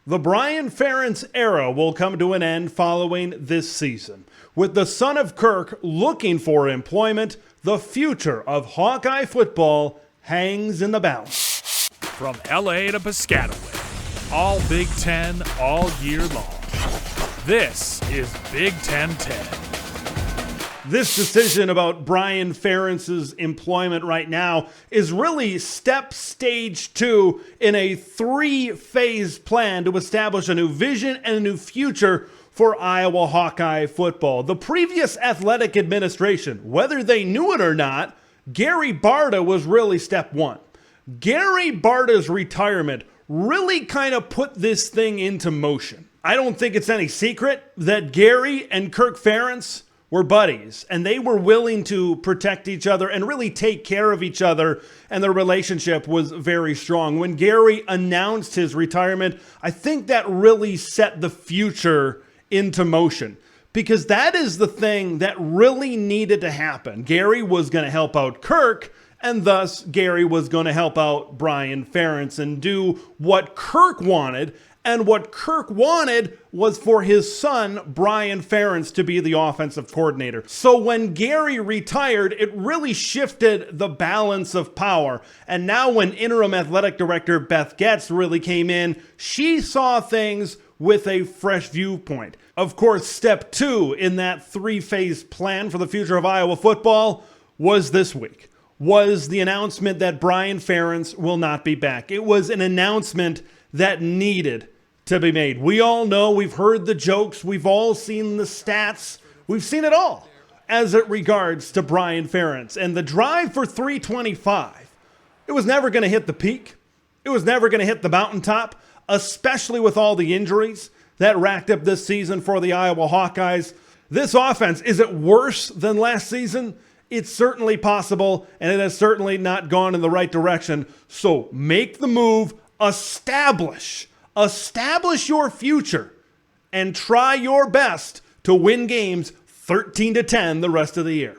The Brian Ferentz era will come to an end following this season. With the son of Kirk looking for employment, the future of Hawkeye football hangs in the balance. From LA to Piscataway, all Big Ten all year long. This is Big Ten 10. This decision about Brian Ferentz's employment right now is really stage 2 in a 3-phase plan to establish a new vision and a new future for Iowa Hawkeye football. The previous athletic administration, whether they knew it or not, Gary Barta was really step 1. Gary Barta's retirement really kind of put this thing into motion. I don't think it's any secret that Gary and Kirk Ferentz were buddies, and they were willing to protect each other and really take care of each other, and their relationship was very strong. When Gary announced his retirement, I think that really set the future into motion, because that is the thing that really needed to happen. Gary was going to help out Kirk, and thus Gary was going to help out Brian Ferentz and do what Kirk wanted. And what Kirk wanted was for his son, Brian Ferentz, to be the offensive coordinator. So when Gary retired, it really shifted the balance of power. And now when interim athletic director Beth Goetz really came in, she saw things with a fresh viewpoint. Of course, step 2 in that 3-phase plan for the future of Iowa football was this week. Was the announcement that Brian Ferentz will not be back. It was an announcement that needed to be made. We all know, we've heard the jokes, we've all seen the stats, we've seen it all as it regards to Brian Ferentz. And the drive for 325, it was never going to hit the peak. It was never going to hit the mountaintop, especially with all the injuries that racked up this season for the Iowa Hawkeyes. This offense, is it worse than last season? It's certainly possible, and it has certainly not gone in the right direction. So make the move, establish your future, and try your best to win games 13-10 the rest of the year.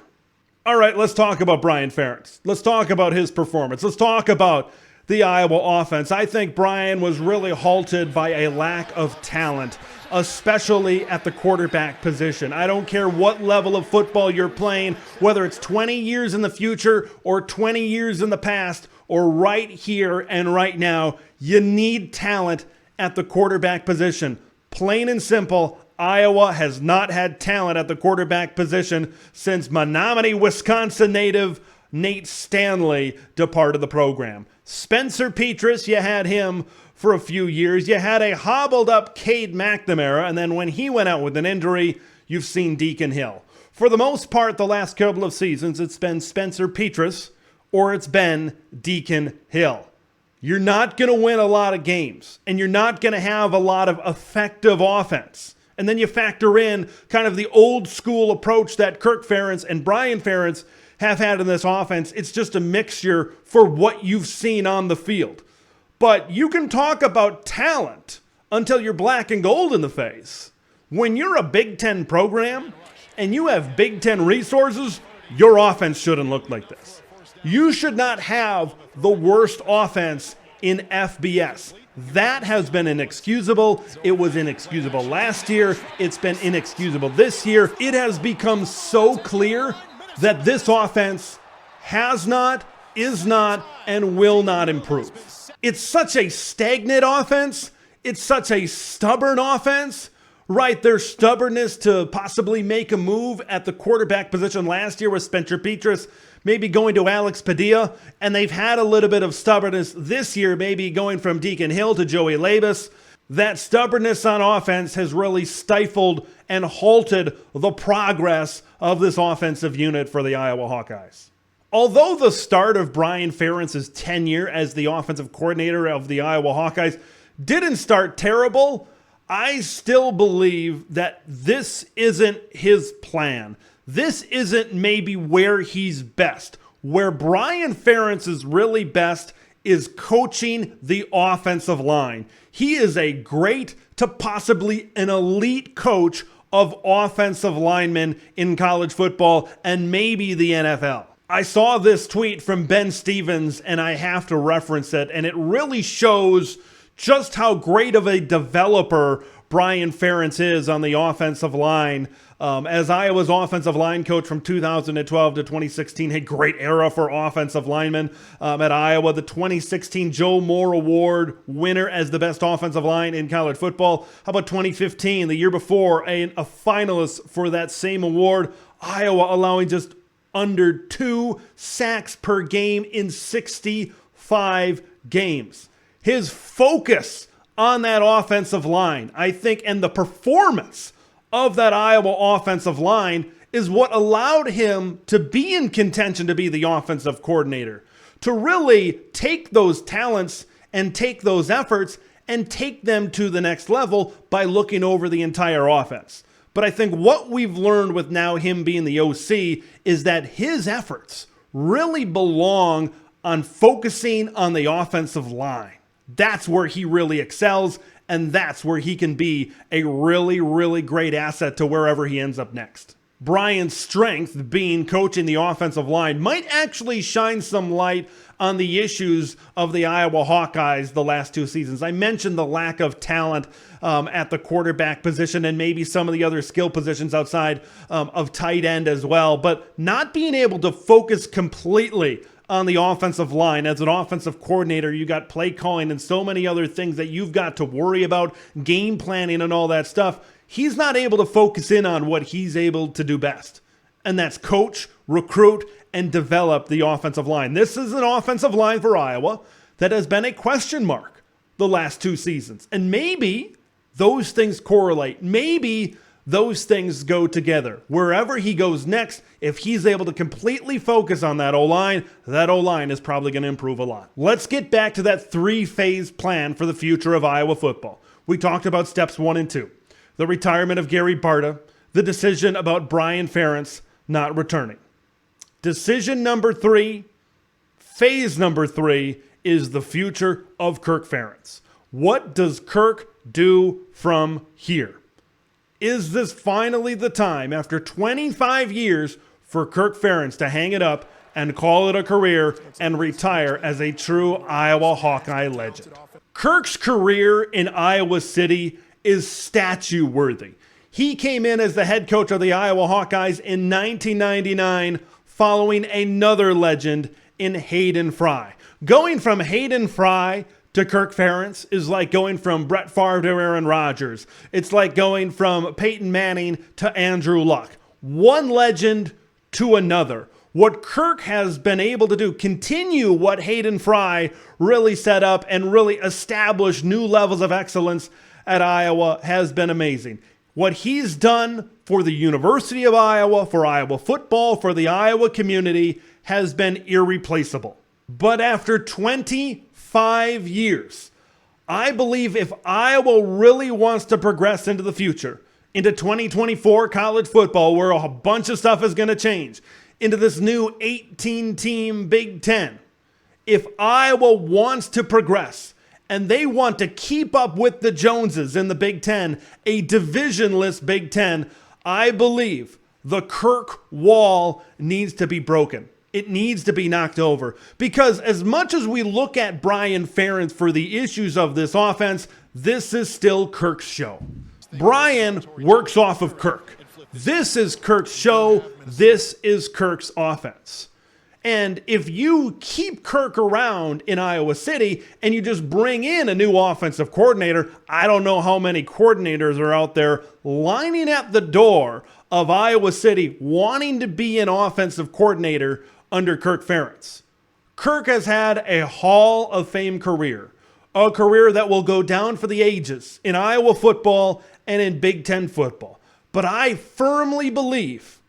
All right, let's talk about Brian Ferentz. Let's talk about his performance. Let's talk about the Iowa offense. I think Brian was really halted by a lack of talent, especially at the quarterback position. I don't care what level of football you're playing, whether it's 20 years in the future or 20 years in the past or right here and right now, you need talent at the quarterback position. Plain and simple, Iowa has not had talent at the quarterback position since Menominee, Wisconsin native Nate Stanley departed the program. Spencer Petras, you had him for a few years. You had a hobbled up Cade McNamara, and then when he went out with an injury, you've seen Deacon Hill. For the most part, the last couple of seasons, it's been Spencer Petras or it's been Deacon Hill. You're not going to win a lot of games, and you're not going to have a lot of effective offense. And then you factor in kind of the old school approach that Kirk Ferentz and Brian Ferentz have had in this offense. It's just a mixture for what you've seen on the field. But you can talk about talent until you're black and gold in the face. When you're a Big Ten program and you have Big Ten resources, your offense shouldn't look like this. You should not have the worst offense in FBS. That has been inexcusable. It was inexcusable last year. It's been inexcusable this year. It has become so clear that this offense has not, is not, and will not improve. It's such a stagnant offense. It's such a stubborn offense. Right, their stubbornness to possibly make a move at the quarterback position last year with Spencer Petras, maybe going to Alex Padilla, and they've had a little bit of stubbornness this year, maybe going from Deacon Hill to Joey Labus. That stubbornness on offense has really stifled and halted the progress of this offensive unit for the Iowa Hawkeyes. Although the start of Brian Ferentz's tenure as the offensive coordinator of the Iowa Hawkeyes didn't start terrible, I still believe that this isn't his plan. This isn't maybe where he's best. Where Brian Ferentz is really best is coaching the offensive line. He is a great to possibly an elite coach of offensive linemen in college football and maybe the NFL. I saw this tweet from Ben Stevens and I have to reference it, and it really shows just how great of a developer Brian Ferentz is on the offensive line. As Iowa's offensive line coach from 2012 to 2016, a great era for offensive linemen at Iowa. The 2016 Joe Moore Award winner as the best offensive line in college football. How about 2015, the year before, a finalist for that same award? Iowa allowing just under 2 sacks per game in 65 games. His focus on that offensive line, I think, and the performance of that Iowa offensive line is what allowed him to be in contention to be the offensive coordinator, to really take those talents and take those efforts and take them to the next level by looking over the entire offense. But I think what we've learned with now him being the OC is that his efforts really belong on focusing on the offensive line. That's where he really excels, and that's where he can be a really, really great asset to wherever he ends up next. Brian's strength being coaching the offensive line might actually shine some light on the issues of the Iowa Hawkeyes the last 2 seasons. I mentioned the lack of talent at the quarterback position and maybe some of the other skill positions outside of tight end as well, but not being able to focus completely on the offensive line. As an offensive coordinator, you got play calling and so many other things that you've got to worry about, game planning and all that stuff. He's not able to focus in on what he's able to do best, and that's coach, recruit, and develop the offensive line. This is an offensive line for Iowa that has been a question mark the last 2 seasons, and maybe those things correlate. Maybe those things go together. Wherever he goes next, if he's able to completely focus on that O-line is probably going to improve a lot. Let's get back to that 3-phase plan for the future of Iowa football. We talked about steps 1 and 2. The retirement of Gary Barta, the decision about Brian Ferentz not returning. Decision number 3, phase number 3, is the future of Kirk Ferentz. What does Kirk do from here? Is this finally the time, after 25 years, for Kirk Ferentz to hang it up and call it a career and retire as a true Iowa Hawkeye legend? Kirk's career in Iowa City is statue-worthy. He came in as the head coach of the Iowa Hawkeyes in 1999, following another legend in Hayden Fry. Going from Hayden Fry to Kirk Ferentz is like going from Brett Favre to Aaron Rodgers. It's like going from Peyton Manning to Andrew Luck. One legend to another. What Kirk has been able to do, continue what Hayden Fry really set up and really establish new levels of excellence at Iowa, has been amazing. What he's done for the University of Iowa, for Iowa football, for the Iowa community has been irreplaceable. But after 25 years, I believe if Iowa really wants to progress into the future, into 2024 college football, where a bunch of stuff is going to change, into this new 18-team Big Ten, if Iowa wants to progress and they want to keep up with the Joneses in the Big Ten, a divisionless Big Ten, I believe the Kirk wall needs to be broken. It needs to be knocked over, because as much as we look at Brian Ferentz for the issues of this offense, this is still Kirk's show. Brian works off of Kirk. This is Kirk's show. This is Kirk's offense. And if you keep Kirk around in Iowa City and you just bring in a new offensive coordinator, I don't know how many coordinators are out there lining at the door of Iowa City wanting to be an offensive coordinator under Kirk Ferentz. Kirk has had a Hall of Fame career, a career that will go down for the ages in Iowa football and in Big Ten football. But I firmly believe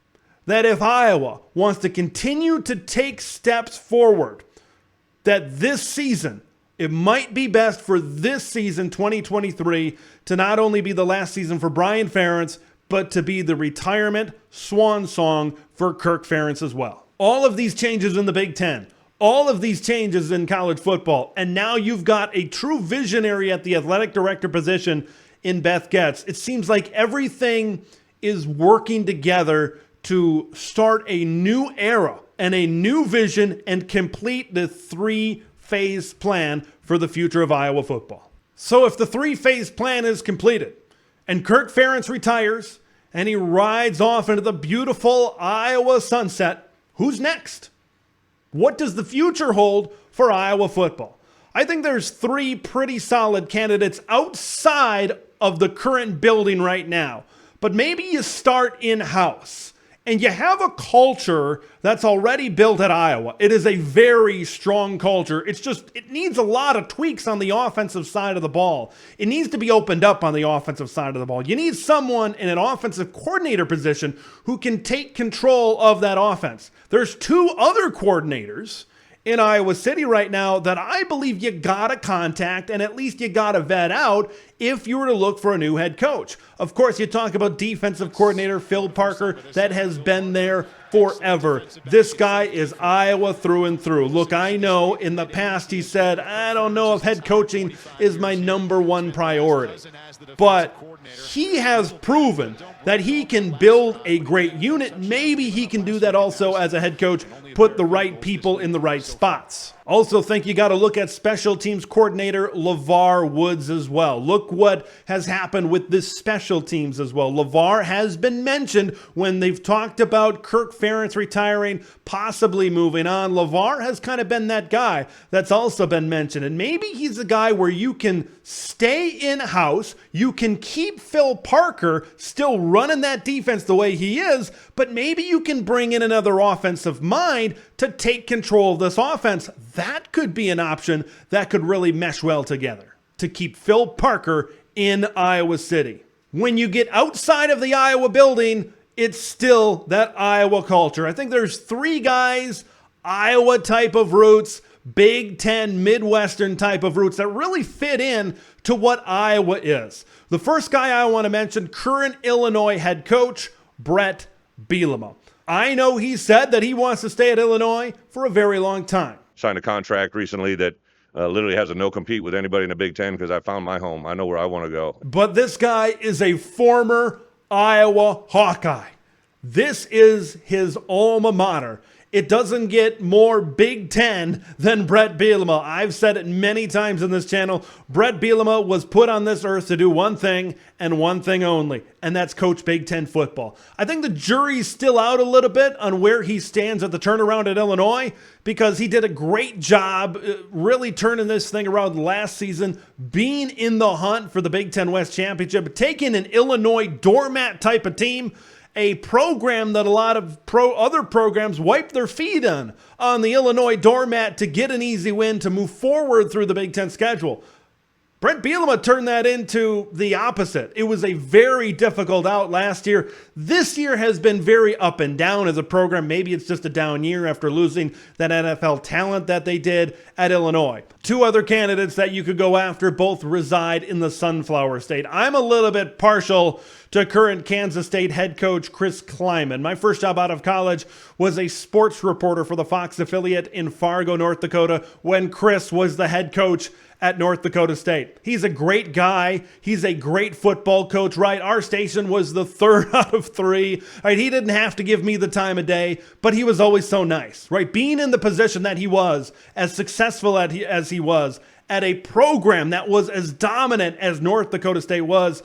that if Iowa wants to continue to take steps forward, that this season, it might be best for this season, 2023, to not only be the last season for Brian Ferentz, but to be the retirement swan song for Kirk Ferentz as well. All of these changes in the Big Ten, all of these changes in college football, and now you've got a true visionary at the athletic director position in Beth Goetz. It seems like everything is working together to start a new era and a new vision and complete the 3-phase plan for the future of Iowa football. So if the three-phase plan is completed and Kirk Ferentz retires and he rides off into the beautiful Iowa sunset, who's next? What does the future hold for Iowa football? I think there's three pretty solid candidates outside of the current building right now. But maybe you start in-house and you have a culture that's already built at Iowa. It is a very strong culture. It needs a lot of tweaks on the offensive side of the ball. It needs to be opened up on the offensive side of the ball. You need someone in an offensive coordinator position who can take control of that offense. There's two other coordinators in Iowa City right now that I believe you gotta contact and at least you gotta vet out if you were to look for a new head coach. Of course, you talk about defensive coordinator Phil Parker. That has been there forever. This guy is Iowa through and through. Look, I know in the past he said, I don't know if head coaching is my number one priority. But he has proven that he can build a great unit. Maybe he can do that also as a head coach, put the right people in the right spots. Also think you got to look at special teams coordinator LeVar Woods as well. Look what has happened with this special teams as well. LeVar has been mentioned when they've talked about Kirk Ferentz retiring, possibly moving on. LeVar has kind of been that guy that's also been mentioned. And maybe he's a guy where you can stay in-house, you can keep Phil Parker still running that defense the way he is, but maybe you can bring in another offensive mind to take control of this offense. That could be an option that could really mesh well together to keep Phil Parker in Iowa City. When you get outside of the Iowa building, it's still that Iowa culture. I think there's three guys, Iowa type of roots, Big Ten, Midwestern type of roots that really fit in to what Iowa is. The first guy I want to mention, current Illinois head coach, Bret Bielema. I know he said that he wants to stay at Illinois for a very long time. Signed a contract recently that literally has a no-compete with anybody in the Big Ten because I found my home. I know where I want to go. But this guy is a former Iowa Hawkeye. This is his alma mater. It doesn't get more Big Ten than Bret Bielema. I've said it many times in this channel. Bret Bielema was put on this earth to do one thing and one thing only, and that's coach Big Ten football. I think the jury's still out a little bit on where he stands at the turnaround at Illinois because he did a great job really turning this thing around last season, being in the hunt for the Big Ten West Championship, taking an Illinois doormat type of team, a program that a lot of other programs wipe their feet on the Illinois doormat to get an easy win to move forward through the Big Ten schedule. Bret Bielema turned that into the opposite. It was a very difficult out last year. This year has been very up and down as a program. Maybe it's just a down year after losing that NFL talent that they did at Illinois. Two other candidates that you could go after both reside in the Sunflower State. I'm a little bit partial to current Kansas State head coach Chris Klieman. My first job out of college was a sports reporter for the Fox affiliate in Fargo, North Dakota, when Chris was the head coach at North Dakota State. He's a great guy. He's a great football coach, right? Our station was the third out of three, right? He didn't have to give me the time of day, but he was always so nice, right? Being in the position that he was, as successful as he was, at a program that was as dominant as North Dakota State was,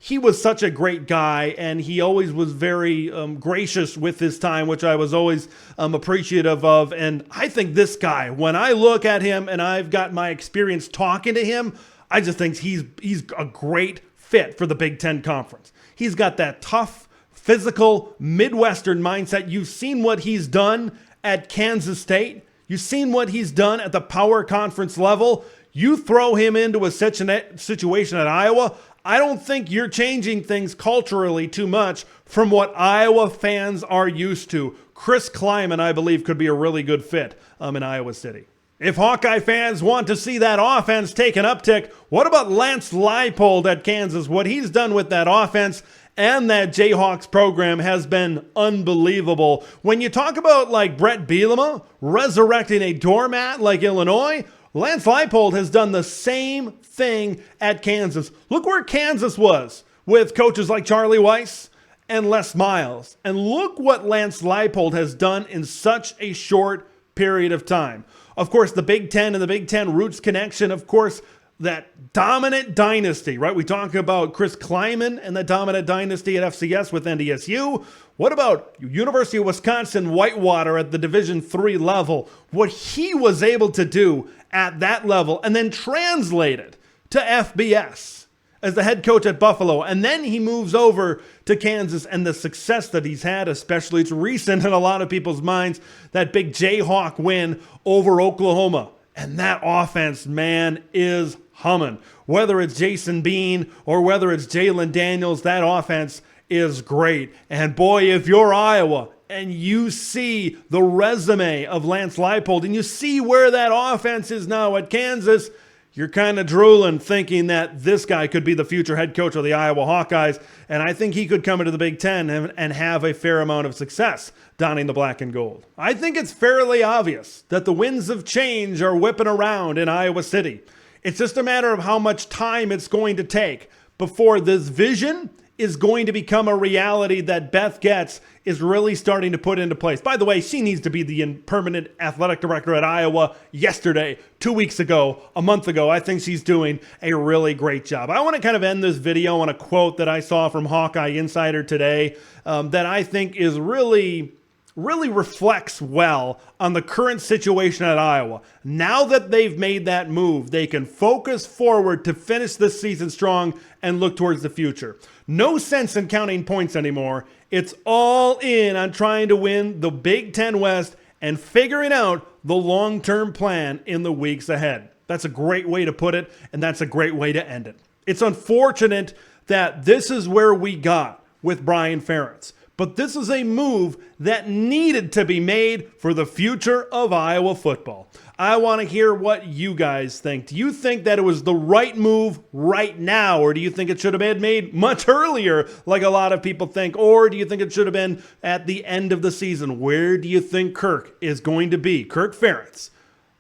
he was such a great guy, and he always was very gracious with his time, which I was always appreciative of. And I think this guy, when I look at him and I've got my experience talking to him, I just think he's a great fit for the Big Ten Conference. He's got that tough, physical, Midwestern mindset. You've seen what he's done at Kansas State. You've seen what he's done at the power conference level. You throw him into a situation at Iowa, I don't think you're changing things culturally too much from what Iowa fans are used to. Chris Klieman, I believe, could be a really good fit in Iowa City. If Hawkeye fans want to see that offense take an uptick, what about Lance Leipold at Kansas? What he's done with that offense and that Jayhawks program has been unbelievable. When you talk about like Bret Bielema resurrecting a doormat like Illinois, Lance Leipold has done the same thing at Kansas. Look where Kansas was with coaches like Charlie Weiss and Les Miles. And look what Lance Leipold has done in such a short period of time. Of course, the Big Ten and the Big Ten roots connection, of course, that dominant dynasty, right? We talk about Chris Kleiman and the dominant dynasty at FCS with NDSU. What about University of Wisconsin Whitewater at the Division III level? What he was able to do at that level and then translated to FBS as the head coach at Buffalo. And then he moves over to Kansas, and the success that he's had, especially it's recent in a lot of people's minds, that big Jayhawk win over Oklahoma. And that offense, man, is humming. Whether it's Jason Bean or whether it's Jalen Daniels, that offense is great. And boy, if you're Iowa and you see the resume of Lance Leipold and you see where that offense is now at Kansas, you're kind of drooling thinking that this guy could be the future head coach of the Iowa Hawkeyes. And I think he could come into the Big Ten and have a fair amount of success donning the black and gold. I think it's fairly obvious that the winds of change are whipping around in Iowa City. It's just a matter of how much time it's going to take before this vision is going to become a reality that Beth Goetz is really starting to put into place. By the way, she needs to be the permanent athletic director at Iowa yesterday, 2 weeks ago, a month ago. I think she's doing a really great job. I want to kind of end this video on a quote that I saw from Hawkeye Insider today that I think is really reflects well on the current situation at Iowa. Now that they've made that move, they can focus forward to finish this season strong and look towards the future. No sense in counting points anymore. It's all in on trying to win the Big Ten West and figuring out the long-term plan in the weeks ahead. That's a great way to put it, and that's a great way to end it. It's unfortunate that this is where we got with Brian Ferentz. But this is a move that needed to be made for the future of Iowa football. I want to hear what you guys think. Do you think that it was the right move right now, or do you think it should have been made much earlier, like a lot of people think, or do you think it should have been at the end of the season? Where do you think Kirk is going to be? Kirk Ferentz,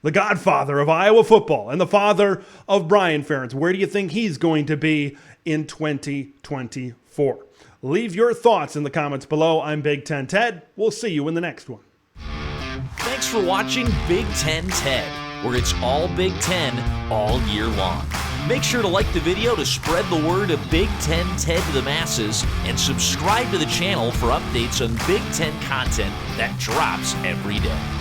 the godfather of Iowa football and the father of Brian Ferentz. Where do you think he's going to be in 2024? Leave your thoughts in the comments below. I'm Big Ten Ted. We'll see you in the next one. Thanks for watching Big Ten Ted, where it's all Big Ten all year long. Make sure to like the video to spread the word of Big Ten Ted to the masses, and subscribe to the channel for updates on Big Ten content that drops every day.